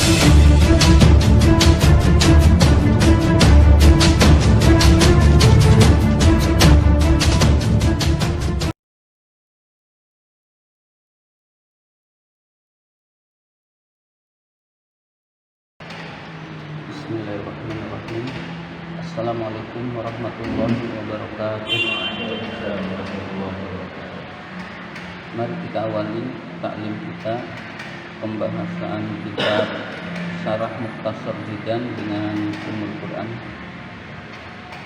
Bismillahirrahmanirrahim. Assalamualaikum warahmatullahi wabarakatuh. Mari kita awali taklim kita, pembahasan kitab Syarah Mukhtasar Jidan dengan Ummul Quran.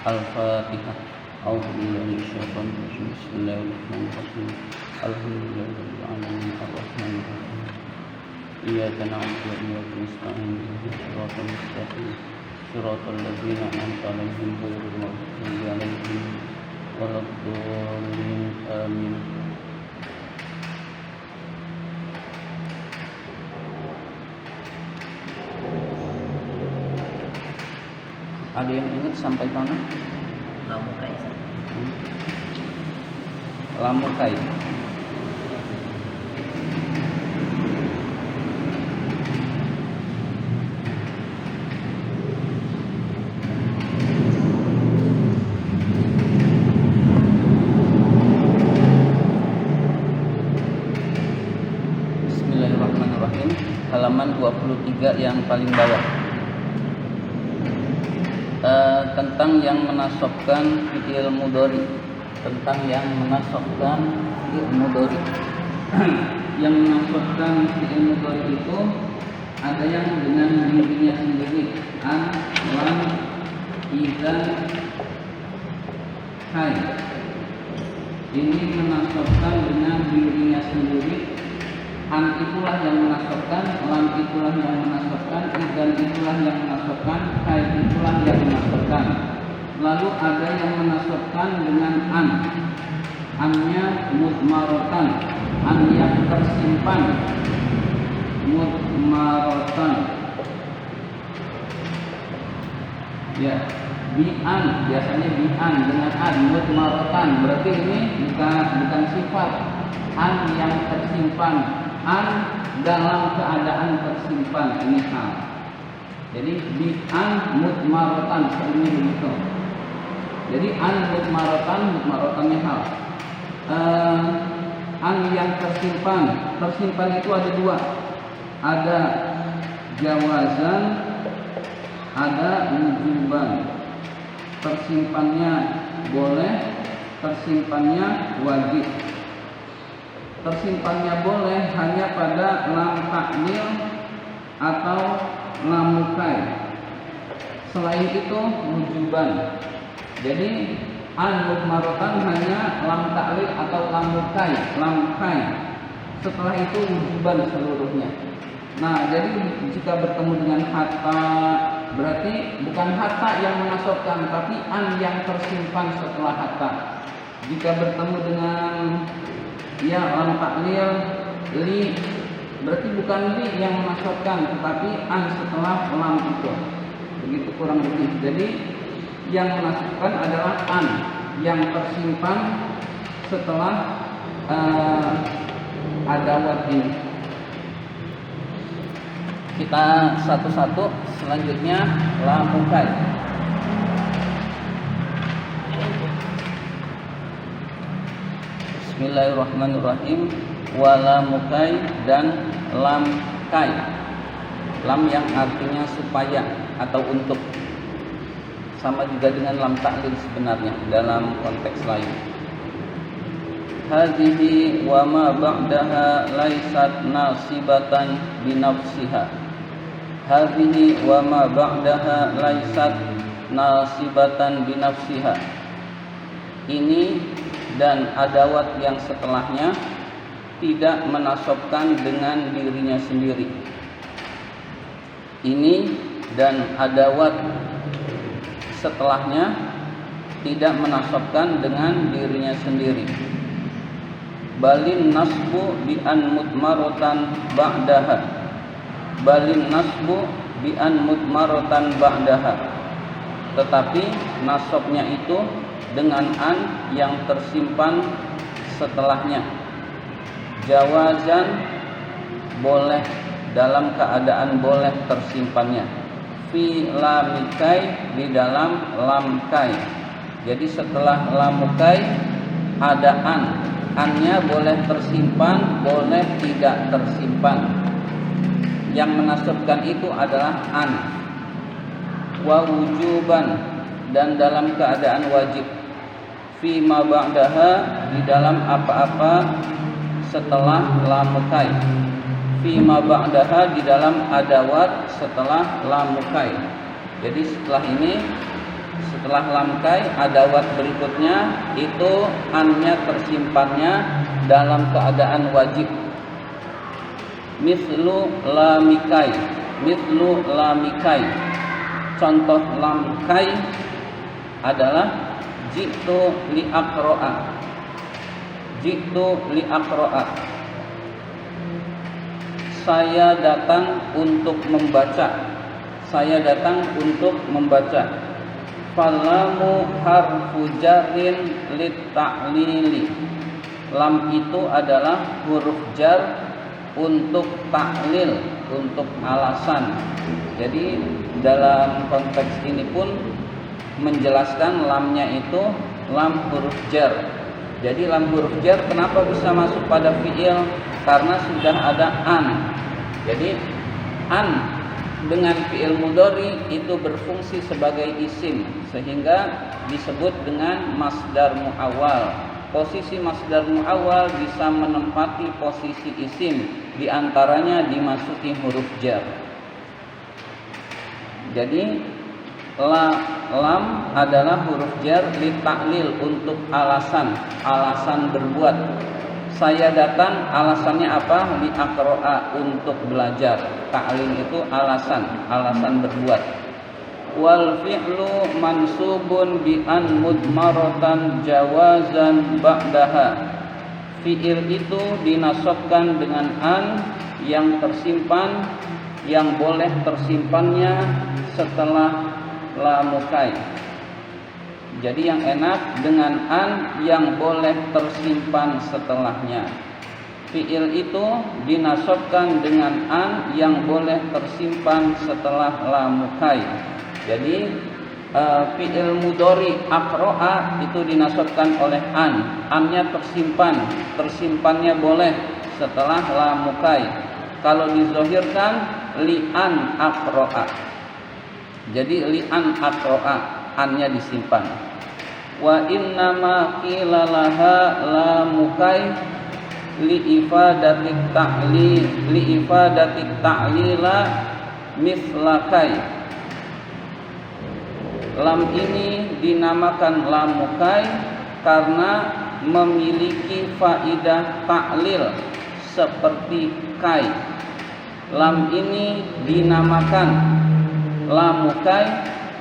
Al-Fatihah. A'udzubillahi minasyaitonir rajim. Bismillahirrahmanirrahim. Alhamdulillahirabbil alamin arrahmanir rahim. Iyyaka na'budu wa iyyaka nasta'in ihdinas siratal mustaqim siratal ladzina an'amta 'alaihim ghairil maghdubi 'alaihim waladdallin amin. Ada yang ingat sampai mana? Lamukai. Lamukai. Bismillahirrahmanirrahim. Halaman 23 yang paling bawah. Tentang yang menasobkan fi'il mudhari, yang menasobkan fi'il mudhari itu ada yang dengan dirinya sendiri, an, lam, idzan, hai. Ini menasobkan dengan dirinya sendiri. An itulah yang menasobkan, lam itulah yang menasobkan, idzan itulah yang menasobkan, hai itulah yang menasobkan. Lalu ada yang menasobkan dengan an. Annya mudmaratan, an yang tersimpan, mudmaratan. Ya, bi'an biasanya bi'an dengan an, mudmaratan. Berarti ini bukan sifat. An yang tersimpan, an dalam keadaan tersimpan, ini hal. Jadi bi'an mudmaratan sebenarnya begitu. Jadi an mudmaratannya hal. An yang tersimpan itu ada dua. Ada jawazan, ada wujuban. Tersimpannya boleh, tersimpannya wajib. Tersimpannya boleh hanya pada lam ta'lil atau lam mukai. Selain itu wujuban. Jadi an mudmaratan hanya lam ta'lil atau lam mukai, lam kai. Setelah itu wujuban seluruhnya. Nah, jadi jika bertemu dengan hatta, berarti bukan hatta yang menasobkan, tapi an yang tersimpan setelah hatta. Jika bertemu dengan lam ta'lil, li, berarti bukan li yang menasobkan, tetapi an setelah lam itu. Begitu kurang lebih. Jadi yang menasobkan adalah an yang tersimpan setelah adawat ini. Kita satu-satu. Selanjutnya lam mukai. Bismillahirrahmanirrahim. Wala mukai dan lam kai. Lam yang artinya supaya atau untuk. Sama juga dengan lam ta'lil sebenarnya dalam konteks lain. Hadhihi wa ma ba'daha laysat nasibatan binafsiha. Hadhihi wa ma ba'daha laysat nasibatan binafsiha. Ini dan adawat yang setelahnya tidak menasobkan dengan dirinya sendiri. Ini dan adawat setelahnya tidak menasobkan dengan dirinya sendiri. Balin nasbu bi an mudmaratan ba'daha. Balin nasbu bi an mudmaratan ba'daha. Tetapi nasabnya itu dengan an yang tersimpan setelahnya. Jawazan boleh dalam keadaan boleh tersimpannya. Fi lamikai, di dalam lamkai. Jadi setelah lamukai ada annya boleh tersimpan, boleh tidak tersimpan. Yang menasabkan itu adalah an. Wa wujuban, dan dalam keadaan wajib. Fi ma ba'daha, di dalam apa-apa setelah lamukai. Fi ma ba'daha, di dalam adawat setelah lamukai. Jadi setelah ini, setelah lamkai, adawat berikutnya itu annya tersimpannya dalam keadaan wajib. Mislu lamikai, mislu lamikai. Contoh lamkai adalah jitu li aqra'a. Jitu li aqra'a. Saya datang untuk membaca. Saya datang untuk membaca. Falamu harfu jarrin lit ta'lili. Lam itu adalah huruf jar untuk taklil, untuk alasan. Jadi dalam konteks ini pun menjelaskan lamnya itu lam huruf jar. Jadi lam huruf jar kenapa bisa masuk pada fi'il? Karena sudah ada an. Jadi an dengan fi'il mudhari itu berfungsi sebagai isim, sehingga disebut dengan masdar muawwal. Posisi masdar muawwal bisa menempati posisi isim, diantaranya dimasuki huruf jar. Jadi lam adalah huruf jar li ta'lil, untuk alasan berbuat. Saya datang, alasannya apa? Li aqra'a, untuk belajar. Ta'lil itu alasan berbuat. Wal fi'lu mansubun bi an mudmaratan jawazan ba'daha. Fi'il itu dinasabkan dengan an yang tersimpan, yang boleh tersimpannya setelah lamukai. Jadi yang enak dengan an yang boleh tersimpan setelahnya. Fi'il itu dinasabkan dengan an yang boleh tersimpan setelah lamukai. Jadi fi'il mudhari aqra'a itu dinasabkan oleh an. Annya tersimpannya boleh setelah lamukai. Kalau dizahirkan li'an aqra'a. Jadi li'an aqra'a, annya disimpan. Wa innama qila laha lamukai liifadatik ta'lila mislakai. Lam ini dinamakan lamukai karena memiliki faidah ta'lil seperti kai. Lam ini dinamakan lamukai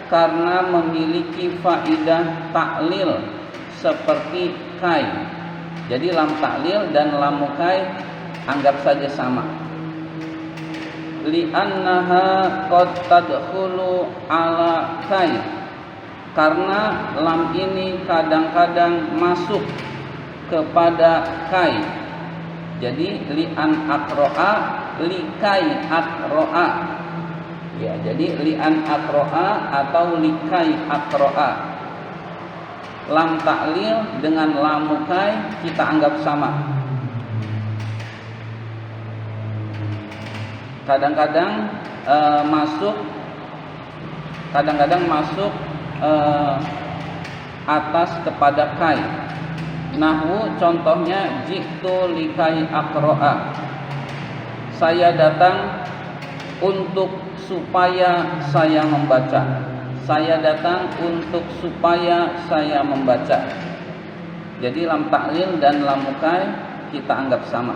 karena memiliki faidah ta'lil seperti kai. Jadi lam ta'lil dan lamukai anggap saja sama. Li'annaha qad tadkhulu ala kai, karena lam ini kadang-kadang masuk kepada kai. Jadi li'an aqra'a, likai aqra'a. Ya, jadi li'an aqra'a atau likai aqra'a. Lam ta'lil dengan lamukai kita anggap sama. Kadang-kadang masuk atas kepada kai. Nahwu contohnya jitu likai aqra'a. Saya datang untuk supaya saya membaca. Saya datang untuk supaya saya membaca. Jadi lam ta'lil dan lamukai kita anggap sama.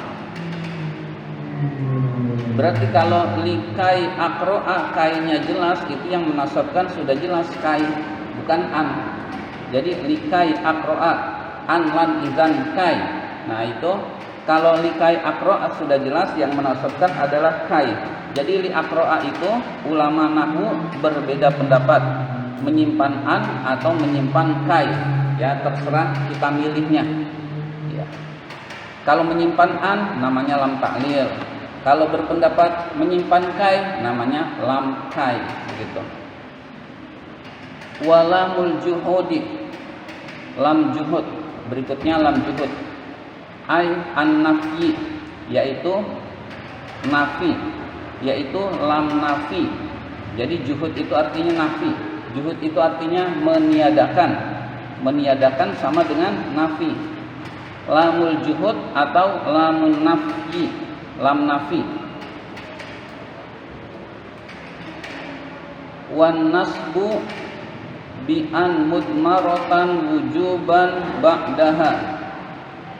Berarti kalau likai aqra'a kainya jelas, itu yang menasabkan sudah jelas kai, bukan an. Jadi likai aqra'a, an lan izan kai. Nah itu kalau likai aqra'a sudah jelas, yang menasabkan adalah kai. Jadi li aqra'a itu ulama nahwu berbeda pendapat, menyimpan an atau menyimpan kai. Ya terserah kita milihnya. Ya. Kalau menyimpan an namanya lam ta'lil. Kalau berpendapat menyimpan kai namanya lam kai begitu. Walamul juhudi, lam juhud, berikutnya lam juhud. Ai an-nafyi, yaitu nafi, yaitu lam nafi. Jadi juhud itu artinya nafi. Juhud itu artinya meniadakan. Meniadakan sama dengan nafi. Lamul juhud atau lamun nafyi, lam nafi. Wan nasbu bi an mudmaratan wujuban ba'daha.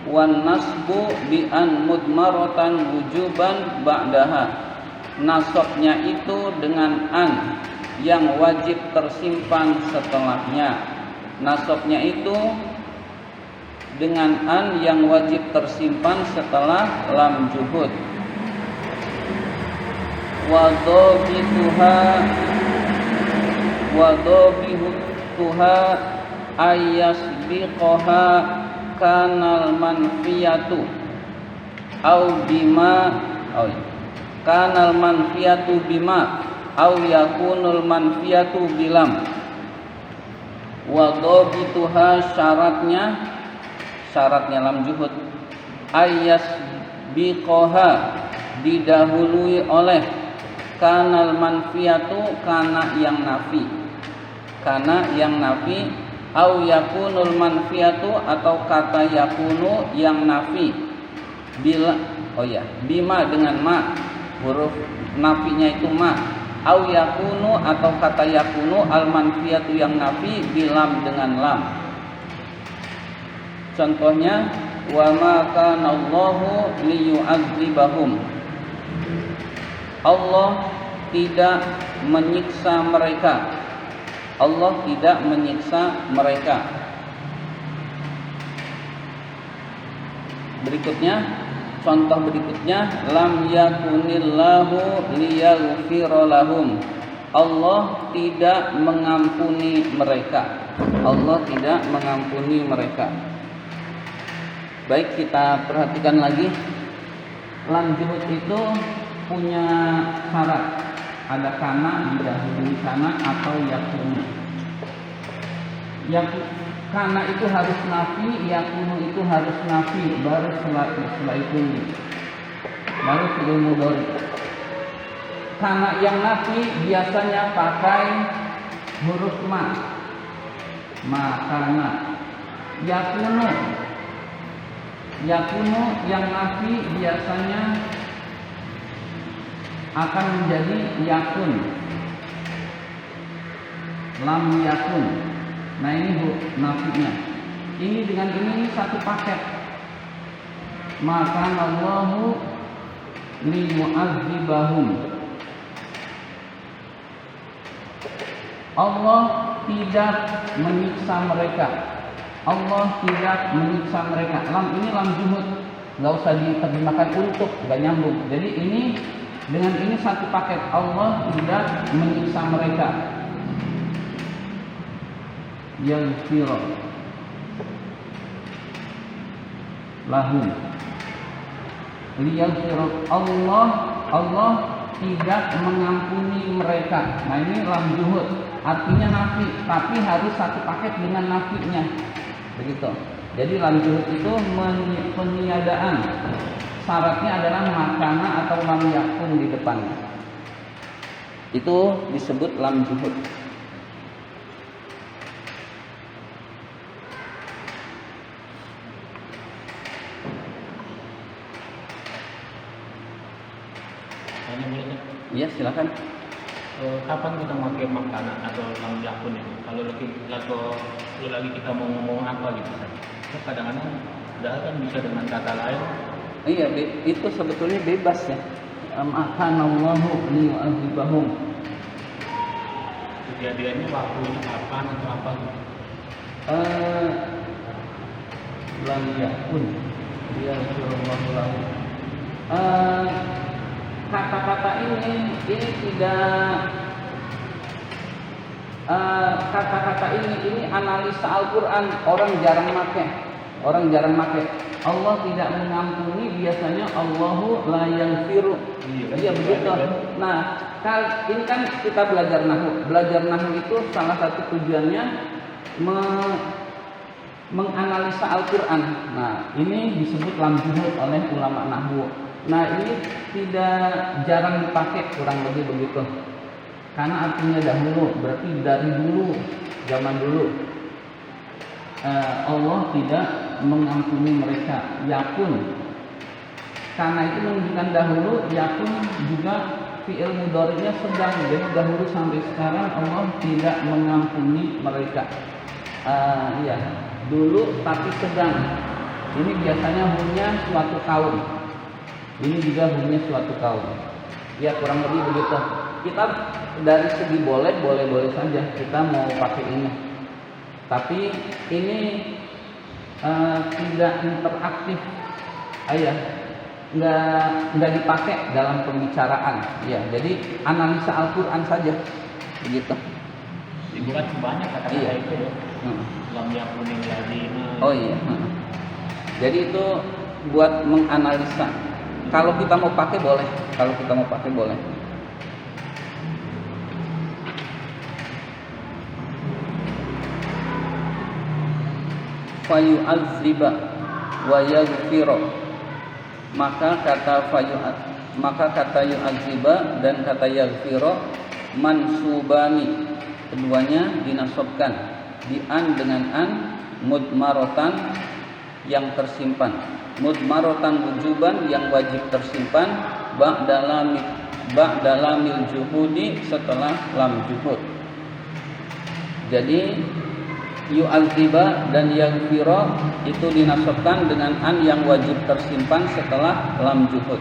Wan nasbu bi an mudmaratan wujuban ba'daha. Nasabnya itu dengan an yang wajib tersimpan setelahnya. Nasabnya itu dengan an yang wajib tersimpan setelah lam juhud. Wa dhabituha ayasbiqaha kanal manfiyatu au bima kanal manfiyatu bima au yakunul manfiyatu bilam. Wa dhabituha syaratnya lam juhud ayasbiqaha didahului oleh kanal manfiyatu kana yang nafi. Kana yang nafi au yakunul manfiyatu atau kata yakunu yang nafi bila bima dengan ma, huruf nafinya itu ma, au yakunu atau kata yakunu al manfiyatu yang nafi bilam dengan lam. Contohnya wa ma kana Allahu liyu'adzibahum, Allah tidak menyiksa mereka. Allah tidak menyiksa mereka. Berikutnya, contoh berikutnya, lam yakunillahu liyaghfira lahum. Allah tidak mengampuni mereka. Allah tidak mengampuni mereka. Baik, kita perhatikan lagi. Lam juhud itu punya syarat. Ada kana mendahului kana atau yakunu. Kana itu harus nafi, yakunu itu harus nafi, baru setelah itu baru fi'il mudhari. Kana yang nafi biasanya pakai huruf ma, makana. Yakunu yang nafi biasanya akan menjadi yakun, lam yakun. Nah ini nafinya. Ini dengan ini satu paket. Maka Allahu liyu'adzibahum. Allah tidak menyiksa mereka. Allah tidak menyiksa mereka. Lam ini lam juhud, nggak usah diterjemahkan untuk, nggak nyambung. Jadi ini dengan ini satu paket. Allah tidak menyiksa mereka. Yaghfir lahum. Liyaghfir Allah tidak mengampuni mereka. Nah ini lam juhud, artinya nafi, tapi harus satu paket dengan nafinya. Begitu. Jadi lam juhud itu peniadaan. Syaratnya adalah makana atau lam yakun di depannya. Itu disebut lam juhud. Iya, silakan. Kapan kita pakai makana atau lam yakun itu? Kalau lagi kita mau ngomong apa gitu kan? Kadang-kadang padahal kan bisa dengan kata lain. Iya, itu sebetulnya bebas ya. Akanallahu liyu'adzibahum. Kejadiannya waktunya kapan atau apa gitu? Lam yakun dia Rasulullah lahum. Kata-kata ini tidak kata-kata ini analisa Al-Quran orang jarang pakai. Orang jarang pakai. Allah tidak mengampuni, biasanya Allahu la yaghfiru. Iya begitu. Nah, ini kan kita belajar nahwu. Belajar nahwu itu salah satu tujuannya menganalisa Al-Quran. Nah, ini disebut lam juhud oleh ulama nahwu. Nah, ini tidak jarang dipakai, kurang lebih begitu. Karena artinya dahulu, berarti dari dulu, zaman dulu. Allah tidak mengampuni mereka. Yakun, karena itu menunjukkan dahulu. Yakun juga fi'il mudhari'nya sedang. Jadi dahulu sampai sekarang Allah tidak mengampuni mereka. Iya, dulu tapi sedang. Ini biasanya hanya suatu kaum. Ini juga hanya suatu kaum. Ya, kurang lebih begitu. Kita dari segi boleh saja kita mau pakai ini. Tapi ini tidak interaktif, nggak dipakai dalam pembicaraan. Ya, jadi analisa Al-Quran saja, begitu. Bukan banyak kata-kata itu ya. Lam yakunin lazina. Oh iya. Jadi itu buat menganalisa. Kalau kita mau pakai boleh. Fayu'adziba wa yaghfira. Maka kata yu'adziba dan kata yaghfira mansubani, keduanya dinasabkan di an dengan an, mudmaratan yang tersimpan, mudmaratan wujuban yang wajib tersimpan, ba'da lamil juhudi, setelah lam juhud. Jadi yu'adziba dan yaghfira itu dinasabkan dengan an yang wajib tersimpan setelah lam juhud.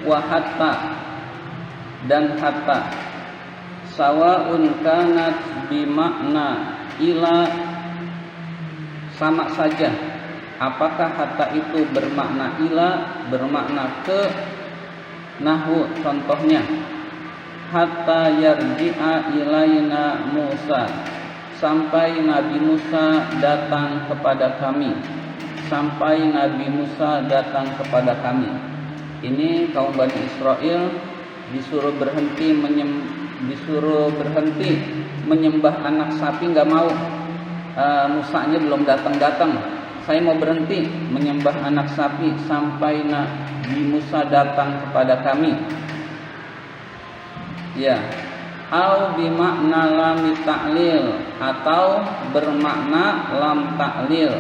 Wa hatta dan hatta sawa'un kanat bimakna ila, sama saja apakah hatta itu bermakna ila, bermakna ke. Nahwu contohnya, hatta yarji'a ilaina Musa, sampai Nabi Musa datang kepada kami. Sampai Nabi Musa datang kepada kami. Ini kaum Bani Israel disuruh berhenti menyembah anak sapi, nggak mau. Musanya belum datang. Saya mau berhenti menyembah anak sapi sampai Nabi Musa datang kepada kami. Ya, au bimakna lam ta'lil, atau bermakna lam ta'lil.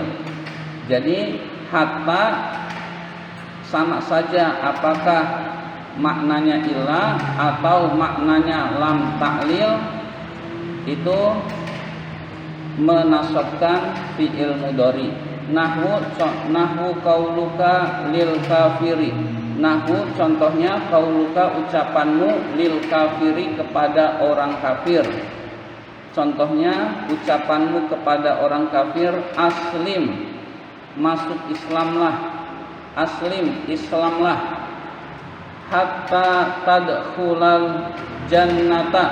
Jadi hatta sama saja apakah maknanya ilah atau maknanya lam ta'lil, itu menasabkan fi'il mudhari. Nahwu qauluka lil kafiri. Nahwu contohnya qauluka, ucapanmu, lil kafiri, kepada orang kafir. Contohnya ucapanmu kepada orang kafir, aslim, masuk Islamlah. Aslim, Islamlah. Hatta tadkhulal jannata,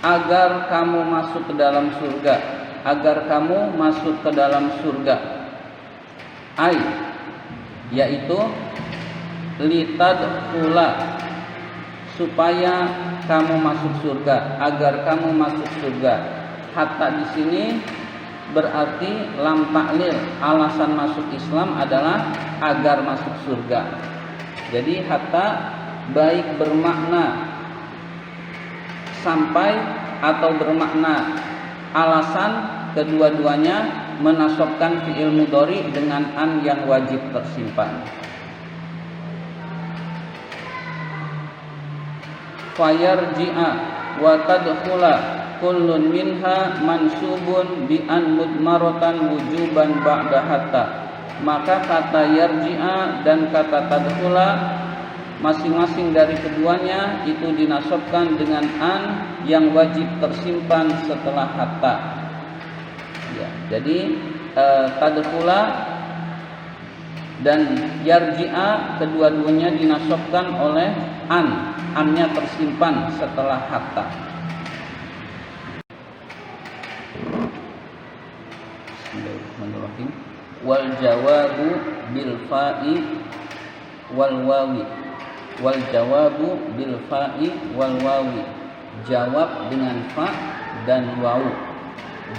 agar kamu masuk ke dalam surga. Agar kamu masuk ke dalam surga. Ai, yaitu litadkhula, supaya kamu masuk surga, agar kamu masuk surga. Hatta di sini berarti lam ta'lil, alasan masuk Islam adalah agar masuk surga. Jadi hatta baik bermakna sampai atau bermakna alasan, kedua-duanya menasabkan fi'il mudhari dengan an yang wajib tersimpan. Fayarji'a wa tadkhula kullun minha mansubun bi an mudmaratan wujuban ba'da hatta. Maka kata yarji'a dan kata tadkhula masing-masing dari keduanya itu dinasabkan dengan an yang wajib tersimpan setelah hatta. Ya, jadi tadkhula dan yarji'a kedua-duanya dinasabkan oleh an, annya tersimpan setelah hatta. Bismillahirrahmanirrahim. Wal jawabu bil fa'i wal wawi. Wal jawabu bil fa'i wal wawi. Jawab dengan fa dan wawu.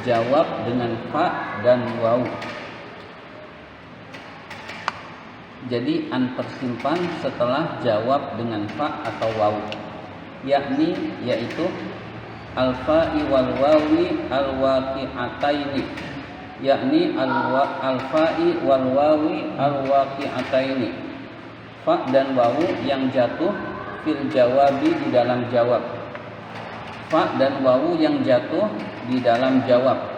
Jawab dengan fa dan wawu. Jadi an tersimpan setelah jawab dengan fa atau wawu, yakni yaitu al-fa'i wal wawi al-waqi'ataini, yakni al-fa'i wal wawi al-waqi'ataini, fa dan wawu yang jatuh fil jawabi di dalam jawab, fa dan wawu yang jatuh di dalam jawab.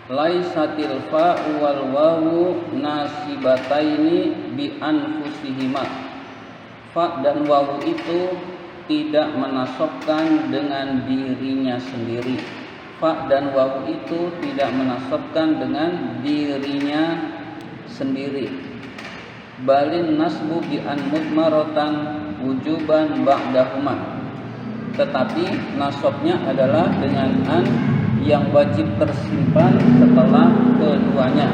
Laisatil fa'u wal wawu nasibataini bi anfusihima. Fa dan wawu itu tidak menasobkan dengan dirinya sendiri. Fa dan wawu itu tidak menasobkan dengan dirinya sendiri. Balin nasbu bi an mudmaratan wujuban ba'dahuma. Tetapi nasobnya adalah dengan an yang wajib tersimpan setelah keduanya.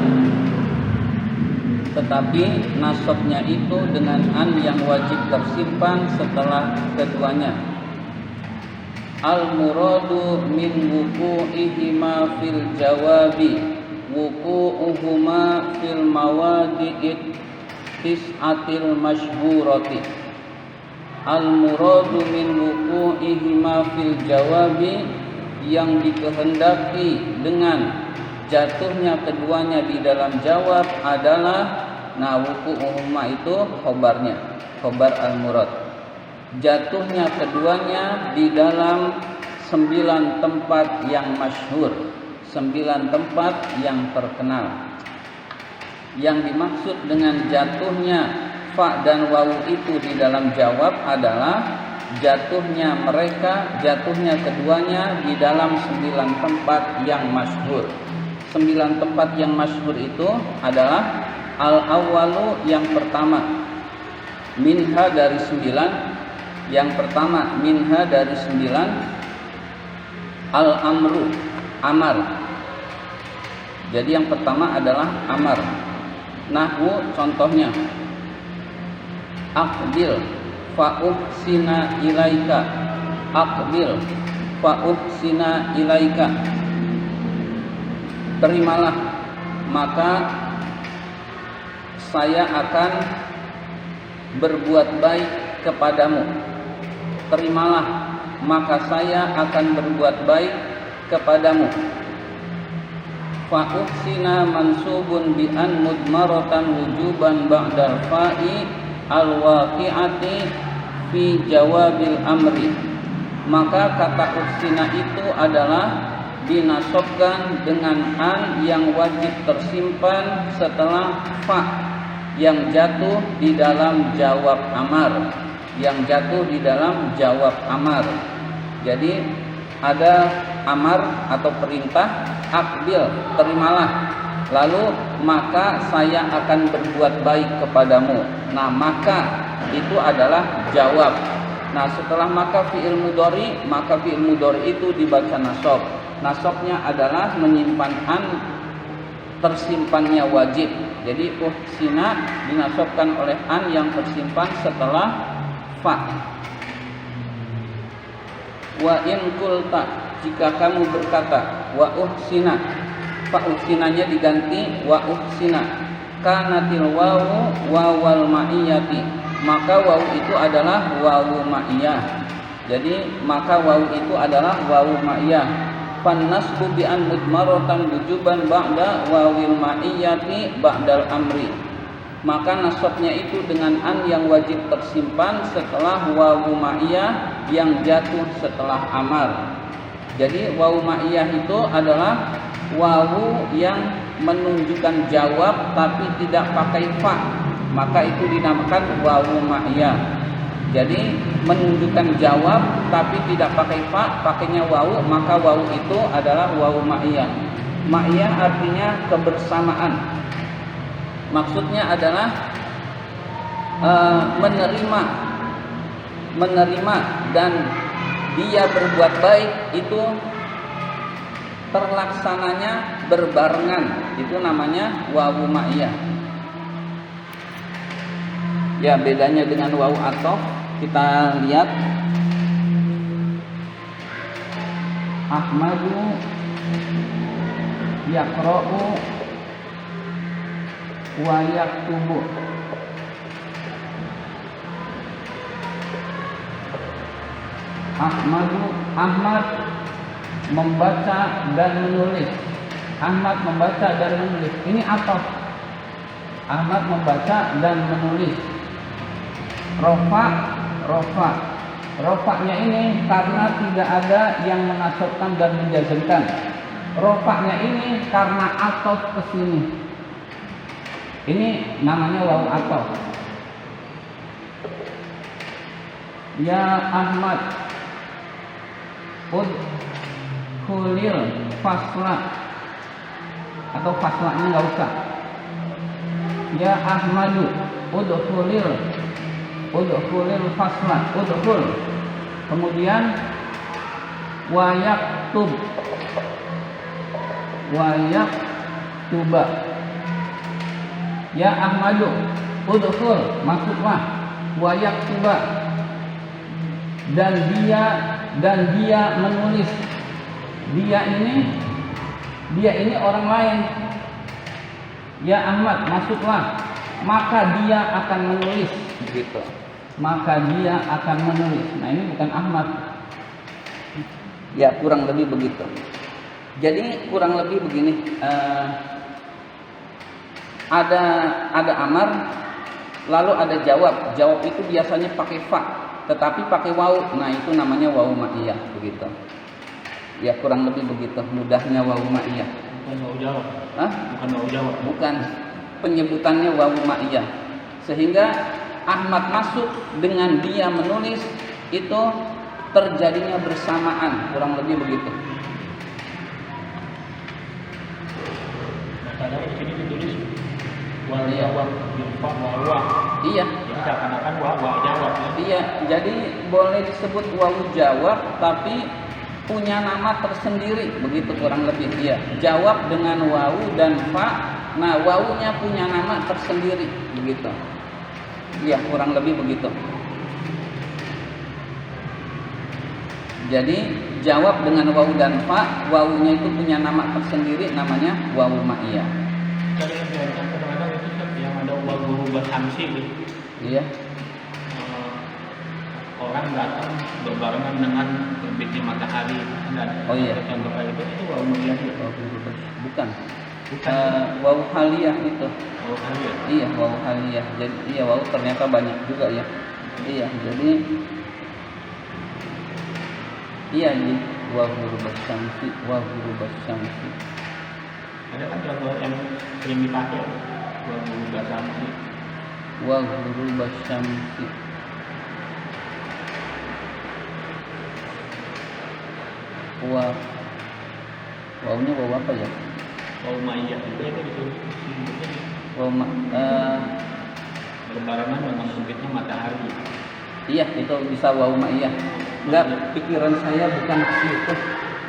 Tetapi nasabnya itu dengan an yang wajib tersimpan setelah keduanya. Al muradu min wuqu'ihima fil jawabi wuqu'uhuma fil mawadi'it tis'atil masyhurati. Al muradu min wuqu'ihima fil jawabi, yang dikehendaki dengan jatuhnya keduanya di dalam jawab adalah wuqu'uhuma itu khobarnya, khobar al-murad. Jatuhnya keduanya di dalam 9 tempat yang masyhur, 9 tempat yang terkenal. Yang dimaksud dengan jatuhnya fa dan wawu itu di dalam jawab adalah jatuhnya keduanya di dalam 9 tempat yang masyhur. 9 tempat yang masyhur itu adalah al-awwalu yang pertama, minha dari 9. Yang pertama minha dari 9, al-amru, amar. Jadi yang pertama adalah amar. Nahwu contohnya, aqbil fa'uhsina ilaika. Aqbil fa'uhsina ilaika. Terimalah, maka saya akan berbuat baik kepadamu. Terimalah, maka saya akan berbuat baik kepadamu. Fa'uhsina mansubun bi an mudmaratan wujuban ba'dal fa'i al-waqi'ati fi jawabil amri. Maka kata uhsina itu adalah dinasobkan dengan an yang wajib tersimpan setelah fa yang jatuh di dalam jawab amar, yang jatuh di dalam jawab amar. Jadi ada amar atau perintah, aqbil, terimalah, lalu maka saya akan berbuat baik kepadamu. Nah, maka itu adalah jawab. Nah, setelah maka fi'il mudhari, maka fi'il mudhari itu dibaca nasab. Nasabnya adalah menyimpan an, tersimpannya wajib. Jadi uhsina dinasabkan oleh an yang tersimpan setelah fa. Wa in qulta, jika kamu berkata wa uhsina, fa uhsinanya diganti wa uhsina, kanatil wawu wawal ma'iyati, maka wawu itu adalah wawu ma'iyah. Jadi maka wawu itu adalah wawu ma'iyah. Fannasbu bi an mudmaratan wujuban ba'da wawil ma'iyati ba'dal amri. Maka nasabnya itu dengan an yang wajib tersimpan setelah wawu ma'iyah yang jatuh setelah amar. Jadi wawu ma'iyah itu adalah wawu yang menunjukkan jawab tapi tidak pakai fa, maka itu dinamakan wawu ma'iyah. Jadi menunjukkan jawab tapi tidak pakai fa, pakainya wawu, maka wawu itu adalah wawu ma'iyah. Ma'iyah artinya kebersamaan. Maksudnya adalah menerima dan dia berbuat baik itu terlaksananya berbarengan, itu namanya wawu ma'iyah. Ya, bedanya dengan wawu athof kita lihat. Ahmadu yaqra'u wa yaktubu. Ahmad membaca dan menulis. Ahmad membaca dan menulis. Ini athof. Ahmad membaca dan menulis. Rofa'nya ini karena tidak ada yang menasabkan dan menjazmkan. Rofa'nya ini karena athof ke sini. Ini namanya wawu athof. Ya Ahmad udkhulil fasla, atau faslanya nggak usah. Ya Ahmadu udkhulil fasla, udkhul. Kemudian wa yaktuba. Ya Ahmadu udkhul, masuklah. Wa yaktuba, dan dia menulis. Dia ini orang lain. Ya Ahmad, masuklah, maka dia akan menulis, begitu. Maka dia akan menulis. Nah, ini bukan Ahmad. Ya, kurang lebih begitu. Jadi kurang lebih begini. Ada amar, lalu ada jawab. Jawab itu biasanya pakai fa, tetapi pakai wawu. Nah, itu namanya wawu ma'iyah, begitu. Ya, kurang lebih begitu mudahnya wawu ma'iyah. Bukan wawu jawab. Hah? Bukan wawu jawab. Bukan. Penyebutannya wawu ma'iyah. Sehingga Ahmad masuk dengan dia menulis, itu terjadinya bersamaan, kurang lebih begitu. Nah, kadang di sini ditulis wawu jawab, jumpa wawu. Iya. Jadi seakan-akan wawu jawab. Ya? Iya, jadi boleh disebut wawu jawab, tapi punya nama tersendiri, begitu kurang lebih. Iya, jawab dengan wawu dan fa. Nah, wawunya punya nama tersendiri, begitu. Iya, kurang lebih begitu. Jadi jawab dengan wawu dan fa, wawunya itu punya nama tersendiri, namanya wawu ma'iyah. Kadang-kadang itu yang ada wawu bersamsi gitu. Iya. Orang datang berbarengan dengan terbitnya matahari. Oh iya. Contoh kayak itu wawu ma'iyah. Bukan. Wawu haliyah itu. Wawu haliyah. Iya, wawu haliyah. Jadi iya, wawu ternyata banyak juga ya. Iya, jadi jadi wawu bersamsi. Ada kan contoh yang sering dipakai wawu bersamsi. Wawu bersamsi. Wawunya wawu apa ya? Wawu ma'iyah juga itu ditulis. Berbarengan dengan terbitnya matahari. Iya, itu bisa wawu ma'iyah. Enggak, pikiran saya bukan ke situ.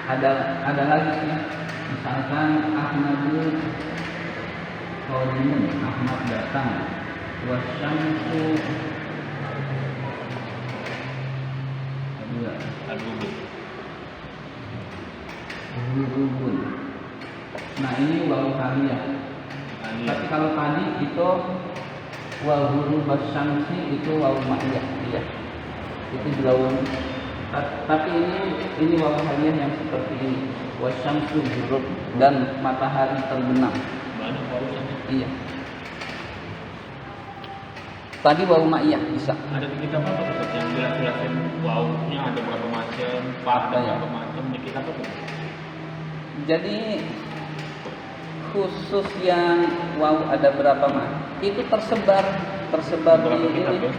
Ada lagi ya. Misalkan Ahmadu qadimun, Ahmad datang. Wasyamsu ghurubun. Nah, ini wawu haliyah. Tapi kalau tadi itu wawu basyamsi itu wawu ma'iyah. Iya. Itu juga wawu. Tapi ini wawu haliyah yang seperti ini. Wasyamsu ghurub, dan matahari terbenam. Banyak wawu. Iya. Tadi wawu ma'iyah bisa. Ada di kitab apa tuh yang jelas-jelasin wawunya ada berapa macam, ada berapa macam di kitab apa? Jadi khusus yang wawu ada berapa macam? Itu tersebar di ini. Ya?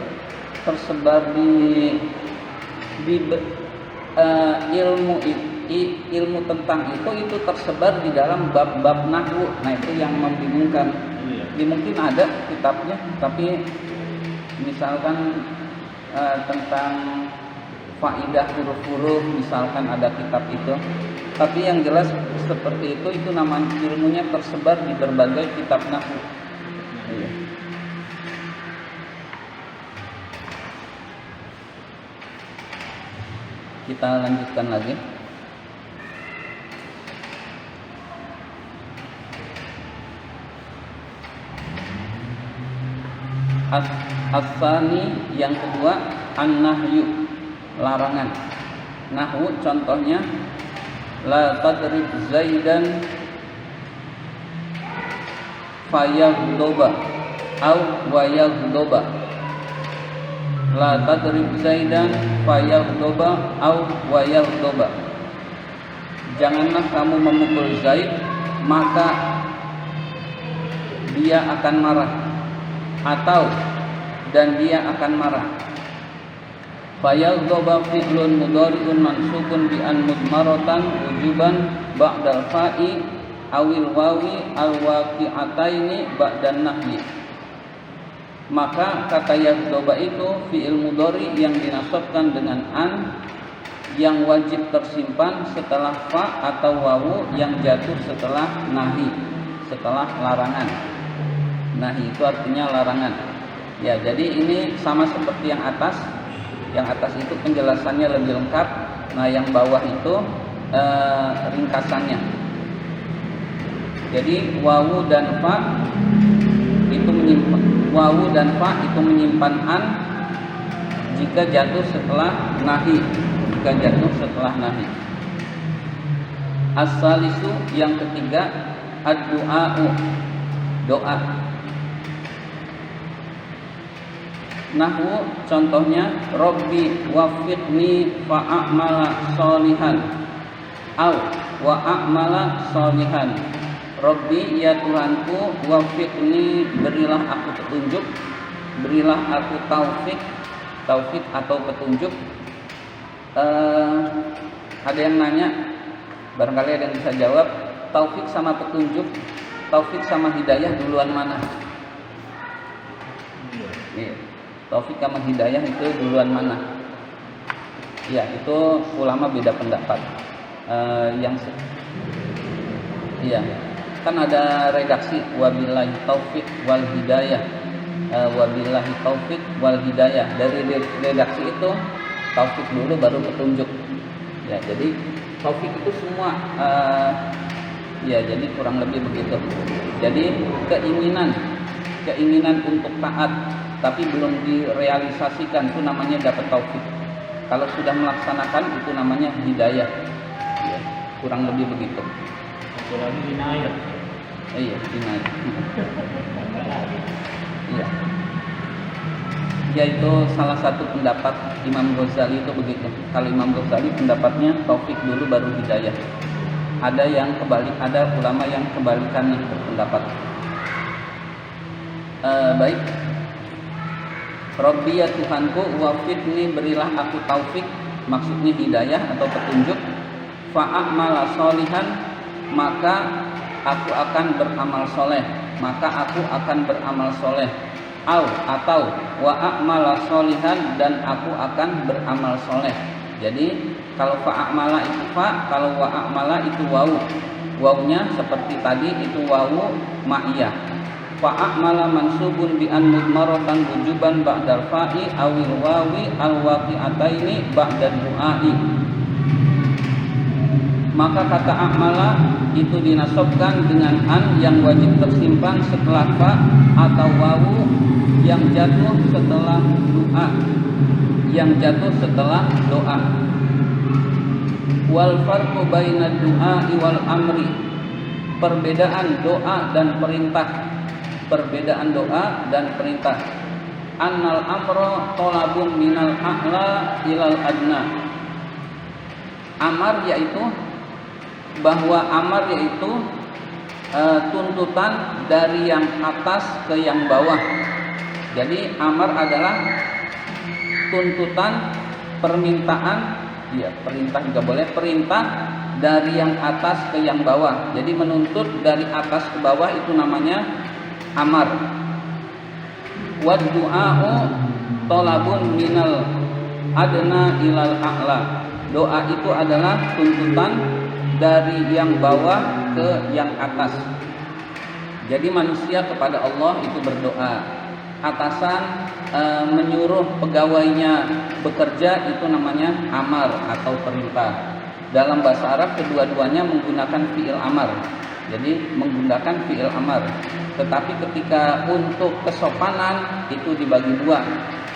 Tersebar di ilmu tentang itu tersebar di dalam bab-bab nahwu. Nah, itu yang membingungkan. Iya. Mungkin ada kitabnya, tapi misalkan tentang faidah huruf-huruf, misalkan ada kitab itu. Tapi yang jelas seperti itu namanya ilmunya tersebar di berbagai kitab nahwu. Iya. Kita lanjutkan lagi. As-sani yang kedua an-nahyu, larangan. Nahwu contohnya la tadrib zaidan fayaghdoba au wayaghdoba. La tadrib zaidan fayaghdoba au wayaghdoba. Janganlah kamu memukul Zaid, maka dia akan marah, atau dan dia akan marah. Fayaghdoba fi'lun mudhari'un mansubun bi an mudmaratan wujuban ba'dal fa'i awil wawi al waqi'ataini ba'dan nahyi. Maka kata yaghdoba itu fi'il mudhari yang dinasabkan dengan an yang wajib tersimpan setelah fa atau wawu yang jatuh setelah nahi, setelah larangan. Nahi itu artinya larangan. Ya, jadi ini sama seperti yang atas. Yang atas itu penjelasannya lebih lengkap. Nah, yang bawah itu ringkasannya. Jadi wawu dan fa itu menyimpan an jika jatuh setelah nahi. As-salisu yang ketiga ad-du'a'u, doa. Nahwu contohnya Rabbi waffiqni fa'amala sholihan au wa a'mala sholihan. Rabbi ya Tuhanku, waffiqni berilah aku petunjuk, berilah aku taufik atau petunjuk. Ada yang nanya, barangkali ada yang bisa jawab, taufik sama petunjuk, taufik sama hidayah duluan mana? Iya. Taufik sama hidayah itu duluan mana? Ya, itu ulama beda pendapat. Iya, kan ada redaksi wabillahi taufik wal hidayah. Wabillahi taufik wal hidayah. Dari redaksi itu taufik dulu baru petunjuk. Ya, jadi taufik itu semua. Ya, jadi kurang lebih begitu. Jadi keinginan untuk taat tapi belum direalisasikan itu namanya dapat taufik. Kalau sudah melaksanakan itu namanya hidayah. Ya, kurang lebih begitu. Satu lagi inayah. Iya, inayah. Iya. Yaitu salah satu pendapat Imam Ghazali itu begitu. Kalau Imam Ghazali pendapatnya taufik dulu baru hidayah. Ada yang kebalik, ada ulama yang kebalikannya berpendapat. Baik. Rabbi ya Tuhanku, waffiqni berilah aku taufik, maksudnya hidayah atau petunjuk. Fa'amala sholihan, maka aku akan beramal soleh, atau wa a'mala sholihan, dan aku akan beramal soleh. Jadi kalau fa'amala itu fa, kalau wa a'mala itu wawu. Wawunya seperti tadi itu wawu ma'iyah. Fa'amala mansubun bi an mudmaratan wujuban ba'dal fa'i awil wawi al waqi'ataini ba'dal du'ai. Maka kata a'mala itu dinasabkan dengan an yang wajib tersimpan setelah fa atau wawu yang jatuh setelah doa. Wal farqu bainad du'ai wal amri, perbedaan doa dan perintah. Annal amro tolabun minal a'la ilal adna. Amar yaitu tuntutan dari yang atas ke yang bawah. Jadi amar adalah tuntutan, permintaan, ya perintah juga boleh, perintah dari yang atas ke yang bawah. Jadi menuntut dari atas ke bawah itu namanya amar. Wa du'a'u talabun minal adna ilal a'la. Doa itu adalah tuntutan dari yang bawah ke yang atas. Jadi manusia kepada Allah itu berdoa. Atasan menyuruh pegawainya bekerja itu namanya amar atau perintah. Dalam bahasa Arab kedua-duanya menggunakan fi'il amar. Jadi menggunakan fi'il amar. Tetapi ketika untuk kesopanan itu dibagi dua.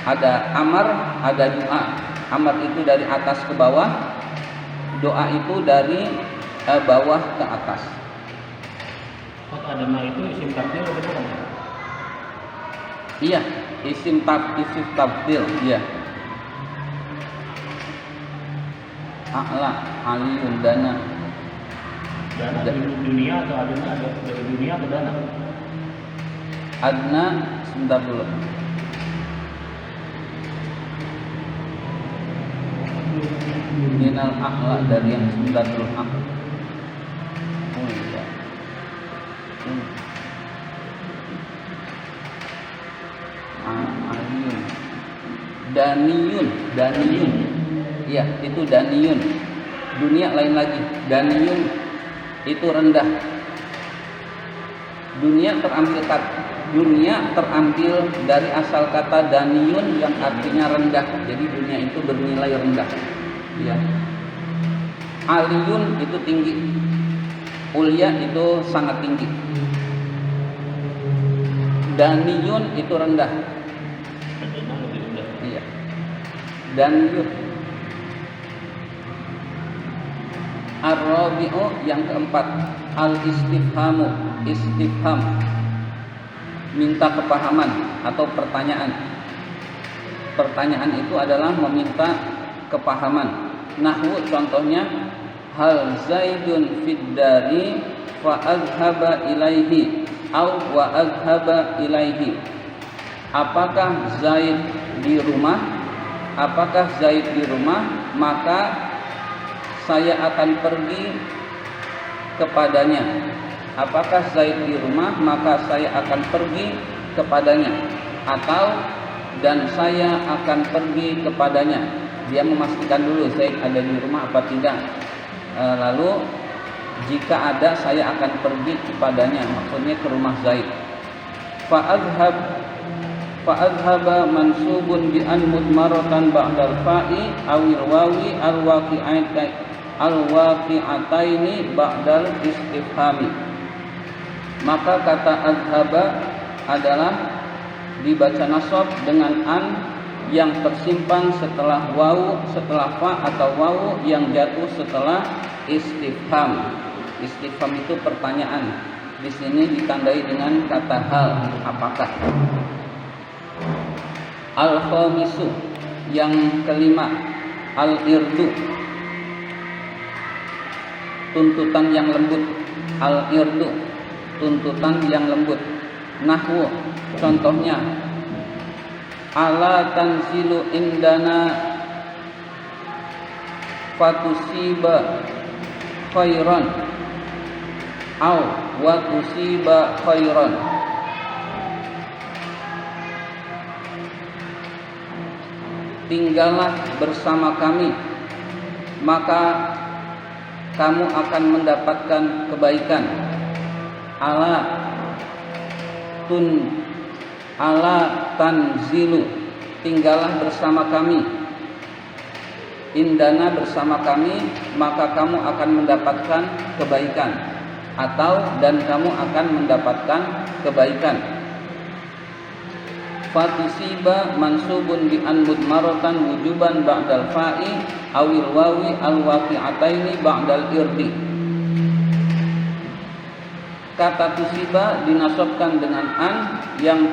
Ada amar, ada doa. Amar itu dari atas ke bawah, doa itu dari bawah ke atas. Adana itu isim tabdil atau bukan? Iya, isim tabdil, iya. A'la, aliyun, dana. Dana dari dunia atau adana, dari dunia atau dana? Adna, sebentar dulu. Minal a'la, dari yang sebentar dulu. Oh iya. Aliyun, daniyun, iya itu daniyun. Dunia lain lagi. Daniyun itu rendah. Dunia terambil dari asal kata daniyun yang artinya rendah. Jadi dunia itu bernilai rendah. Ya. Aliyun itu tinggi. Ulya itu sangat tinggi. Daniyun itu rendah. Iya. Daniyun. Ar-rabi'u yang keempat, al-istifhamu, istifham, minta kepahaman atau pertanyaan. Pertanyaan itu adalah meminta kepahaman. Nahwu contohnya, hal Zaidun fid dari fa azhaba ilaihi au wa azhaba ilaihi. Apakah Zaid di rumah? Apakah Zaid di rumah? Maka saya akan pergi kepadanya. Apakah Zaid di rumah? Maka saya akan pergi kepadanya. Atau dan saya akan pergi kepadanya. Dia memastikan dulu Zaid ada di rumah apa tidak. Lalu jika ada saya akan pergi kepadanya. Maksudnya ke rumah Zaid. Fa'adhaba mansubun bi an mudmaratan ba'dal fa'i awil wawi al-waqi'ataini ba'dal istifhami. Maka kata adhaba adalah dibaca nasab dengan an yang tersimpan setelah wawu, setelah fa atau wawu yang jatuh setelah istifham. Istifham itu pertanyaan. Di sini ditandai dengan kata hal, apakah. Al-khamisu yang kelima, al-irdu, tuntutan yang lembut. Al-irdu, tuntutan yang lembut. Nahwu contohnya, ala tanzilu indana fatusiba khairan au wa tusiba khairan. Tinggallah bersama kami, maka kamu akan mendapatkan kebaikan. Ala tanzilu, tinggallah bersama kami. Indana, bersama kami, maka kamu akan mendapatkan kebaikan. Atau dan kamu akan mendapatkan kebaikan. Fatisiba mansubun bi an mudmaratan wujuban ba'dal fa'i awil wawi al-waqi'ataini ba'dal irdi. Kata tusiba dinasabkan dengan an yang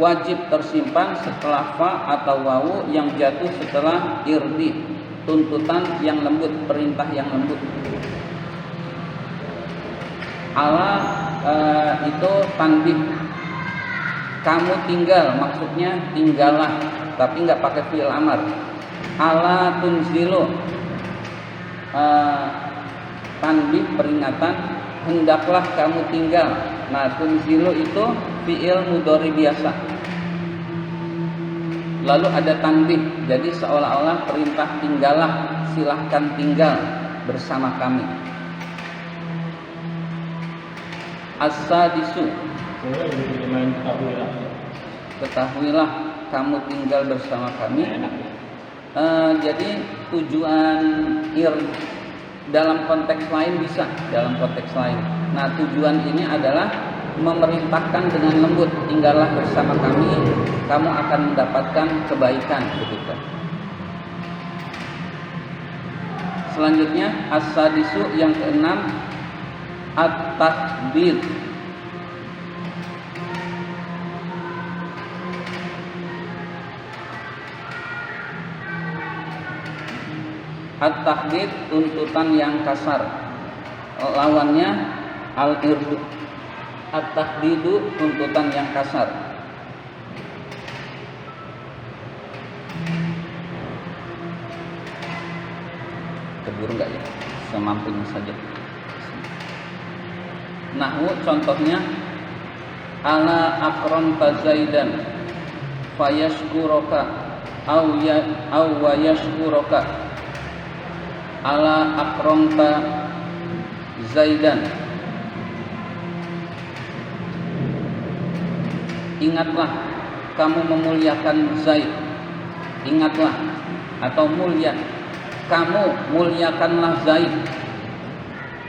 wajib tersimpan setelah fa atau wawu yang jatuh setelah irdi. Tuntutan yang lembut, perintah yang lembut. Ala itu tanbih. Kamu tinggal, maksudnya tinggallah, tapi nggak pakai fi'il amar. Ala tunzilu, tanbih peringatan, hendaklah kamu tinggal. Nah, tunzilu itu fi'il mudhari biasa. Lalu ada tanbih, jadi seolah-olah perintah tinggallah, silahkan tinggal bersama kami. As-sadisu, Boleh jadi main ketahuilah. ketahuilah kamu tinggal bersama kami. Enak. Jadi tujuan dalam konteks lain bisa, dalam konteks lain. Nah, tujuan ini adalah memerintahkan dengan lembut, tinggallah bersama kami, kamu akan mendapatkan kebaikan, begitu. Selanjutnya as-sadisu yang keenam, at-tahdid. At-tahdid, tuntutan yang kasar. Lawannya al-irdu. At-tahdidu, tuntutan yang kasar. Keburu enggak ya? Semampunya saja. Nahwu contohnya, ala akramta zaidan fayashkuroka aw yashkuroka. Ala akramta zaidan, ingatlah kamu memuliakan Zaid. Ingatlah atau mulia, kamu muliakanlah Zaid,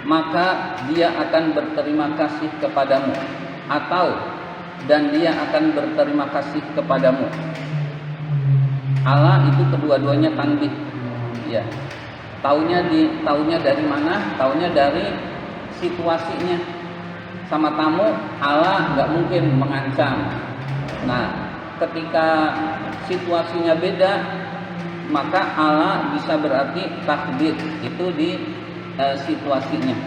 maka dia akan berterima kasih kepadamu, atau dan dia akan berterima kasih kepadamu. Ala itu kedua-duanya tanbih. Ya. Taunya dari mana? Taunya dari situasinya. Sama tamu, ala nggak mungkin mengancam. Nah, ketika situasinya beda, maka ala bisa berarti tahdid, itu di situasinya.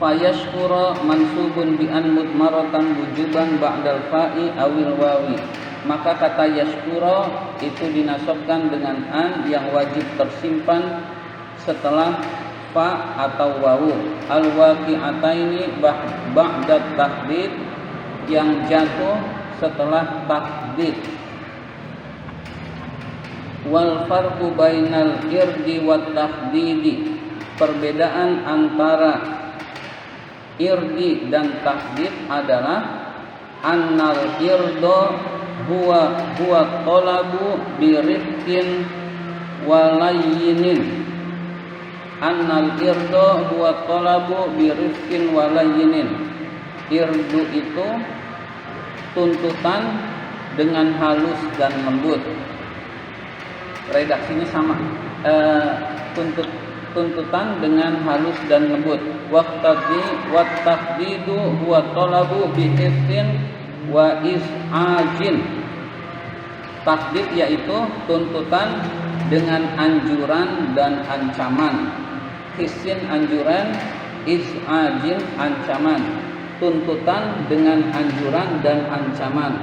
Fayashkura mansubun bi an mudmaratan wujuban ba'dal fa'i awil wawi. Maka kata yashkura itu dinasabkan dengan an yang wajib tersimpan setelah fa atau wawu. Al-waqi'ataini ba'da tahdid, yang jatuh setelah tahdid. Wal farqu bainal irdi wat tahdidi, perbedaan antara irdi dan tahdid adalah annal irdo huwa talabu birifqin walayinin. Annal irdo huwa talabu birifqin walayinin. Irdu itu tuntutan dengan halus dan lembut. Redaksinya sama. Tuntutan dengan halus dan lembut. Wattaqdidu huwa talabu bihifin wa is'ajin. Takdid yaitu tuntutan dengan anjuran dan ancaman. Hisin anjuran, is'ajin ancaman. Tuntutan dengan anjuran dan ancaman.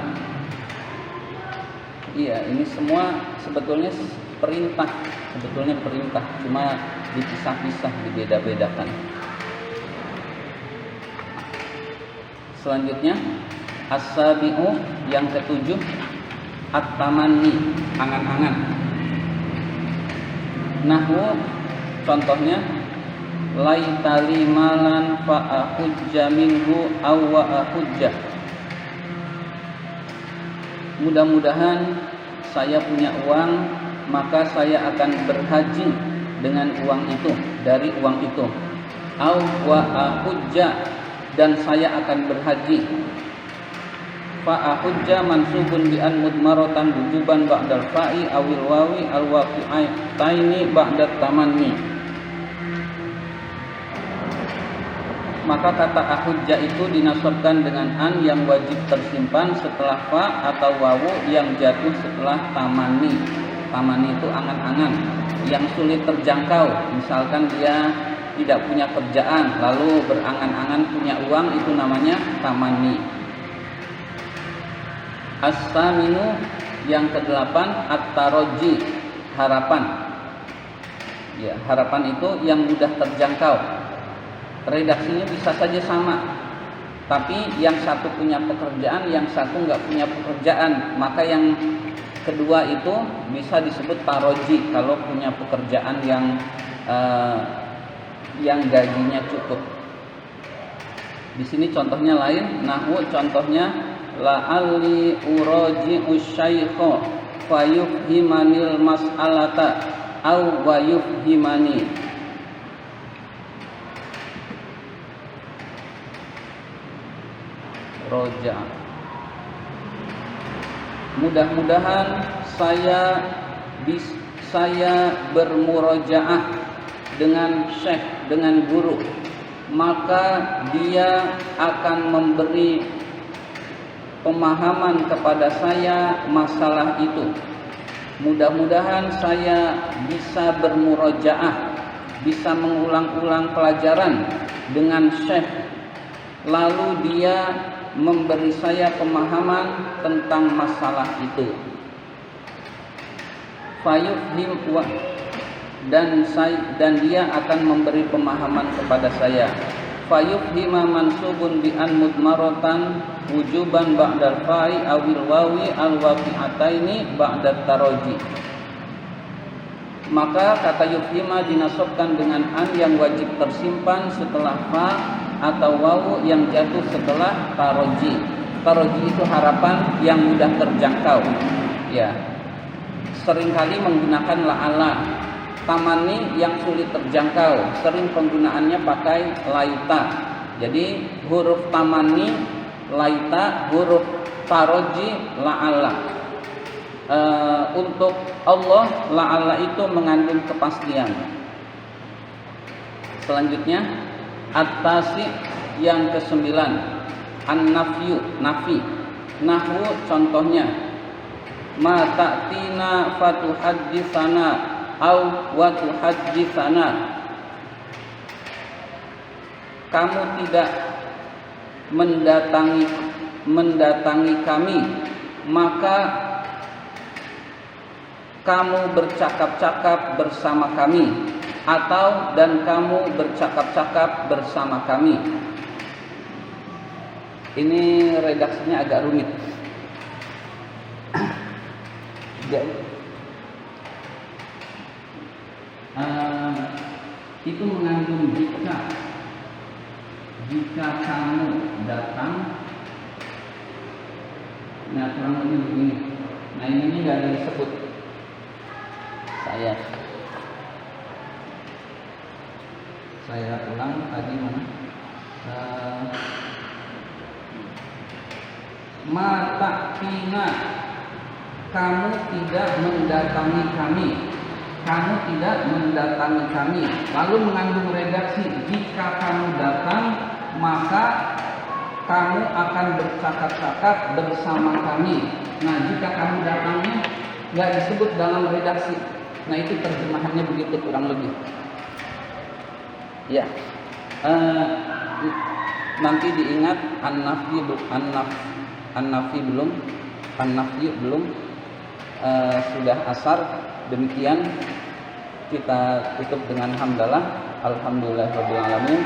Iya, ini semua sebetulnya perintah, cuma dipisah-pisah, dibeda-bedakan. Selanjutnya as-sabi'u yang ketujuh, at-tamanni, angan-angan. Nahwu contohnya, laitali malan fa ahujja minhu aw wa ahujja. Mudah-mudahan saya punya uang, maka saya akan berhaji dengan uang itu, dari uang itu. Aw wa ahujja, dan saya akan berhaji. Fa ahujja mansubun bi an mudmaratan wujuban ba'dal fa'i awil wawi al waqi'ataini ba'dat tamanni. Maka kata ahujja itu dinasabkan dengan an yang wajib tersimpan setelah fa atau wawu yang jatuh setelah tamanni. Tamanni itu angan-angan yang sulit terjangkau. Misalkan dia tidak punya kerjaan lalu berangan-angan punya uang, itu namanya tamanni. As-saminu yang kedelapan, at-taraji, harapan. Ya, harapan itu yang mudah terjangkau. Redaksinya bisa saja sama, tapi yang satu punya pekerjaan, yang satu nggak punya pekerjaan. Maka yang kedua itu bisa disebut taroji kalau punya pekerjaan yang gajinya cukup. Di sini contohnya lain, nahwu contohnya la'alli uraji'u syaikha fayufhimanil mas'alata au wa yufhimani. Roja. Mudah-mudahan saya bermurojaah dengan syekh, dengan guru, maka dia akan memberi pemahaman kepada saya masalah itu. Mudah-mudahan saya bisa bermurojaah, bisa mengulang-ulang pelajaran dengan syekh, lalu dia memberi saya pemahaman tentang masalah itu. Fayufhim dan dia akan memberi pemahaman kepada saya. Fayufhima mansubun bi an mudmaratan wujuban ba'dal fa'i awil wawi al waqi'ataini ba'dat taraji. Maka kata yufhima dinasabkan dengan an yang wajib tersimpan setelah fa atau wawu yang jatuh setelah taroji. Taroji itu harapan yang mudah terjangkau. Ya, seringkali menggunakan la'ala. Tamani yang sulit terjangkau, sering penggunaannya pakai laita. Jadi huruf tamani laita, huruf taroji la'ala. Untuk Allah la'ala itu mengandung kepastian. Selanjutnya at-tasi yang ke-9, an-nafyu, nafi. Nahwu contohnya ma ta'tina fatuhadditsana au wa tuhadditsana. Kamu tidak mendatangi kami, maka kamu bercakap-cakap bersama kami, atau dan kamu bercakap-cakap bersama kami. Ini redaksinya agak rumit. Itu mengandung jika kamu datang. Nah, kurang lebih begini. Nah, ini nggak ada disebut. Saya ulang tadi mana? Matakina, kamu tidak mendatangi kami. Kamu tidak mendatangi kami. Lalu mengandung redaksi, jika kamu datang, maka kamu akan bercakap-cakap bersama kami. Nah, jika kamu datangnya nggak disebut dalam redaksi. Nah, itu terjemahannya begitu kurang lebih. Ya, nanti diingat an-nafyu belum, sudah asar. Demikian kita tutup dengan hamdalah. Alhamdulillahirabbil alamin.